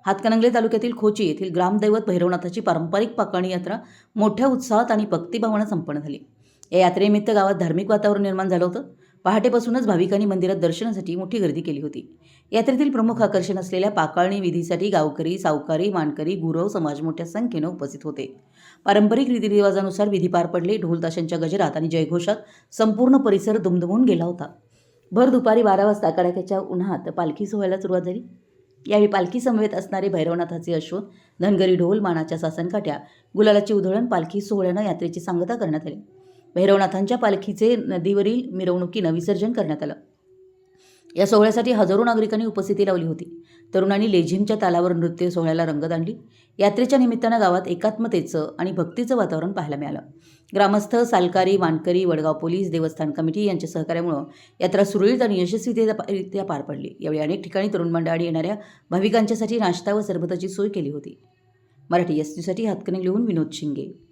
हातकणंगले तालुक्यातील खोची येथील ग्रामदैवत भैरवनाथाची पारंपरिक पाकळणी यात्रा मोठ्या उत्साहात आणि भक्तिभावानं संपन्न झाली। या यात्रेनिमित्त गावात धार्मिक वातावरण निर्माण झालं होतं। पहाटेपासूनच भाविकांनी मंदिरात दर्शनासाठी मोठी गर्दी केली होती। यात्रेतील प्रमुख आकर्षण असलेल्या पाकळणी विधीसाठी गावकरी, सावकारी, मानकरी, गुरव समाज मोठ्या संख्येनं उपस्थित होते। पारंपरिक रीतिरिवाजानुसार विधी पार पडले। ढोल ताशांच्या गजरात आणि जयघोषात संपूर्ण परिसर दुमदुमून गेला होता। भर दुपारी 12 वाजता कडाक्याच्या उन्हात पालखी सोहळ्याला सुरुवात झाली। यावेळी पालखी समवेत असणारे भैरवनाथाचे अश्व, धनगरी ढोल, मानाच्या सासनकाठ्या, गुलालाची उधळण, पालखी सोहळ्यानं यात्रेची सांगता करण्यात आली। भैरवनाथांच्या पालखीचे नदीवरील मिरवणुकीनं विसर्जन करण्यात आलं। या सोहळ्यासाठी हजारो नागरिकांनी उपस्थिती लावली होती। तरुणांनी लेझिमच्या तालावर नृत्य सोहळ्याला रंगत आणली। यात्रेच्या निमित्तानं गावात एकात्मतेचं आणि भक्तीचं वातावरण पाहायला मिळालं। ग्रामस्थ, सालकारी, मानकरी, वडगाव पोलीस, देवस्थान कमिटी यांच्या सहकार्यामुळे यात्रा सुरळीत आणि यशस्वीरित्या पार पडली। यावेळी अनेक ठिकाणी तरुण मंडळी येणाऱ्या भाविकांच्यासाठी नाश्ता व सरबताची सोय केली होती। मराठी एसटीसाठी हातकणंगलेहून विनोद शिंगे।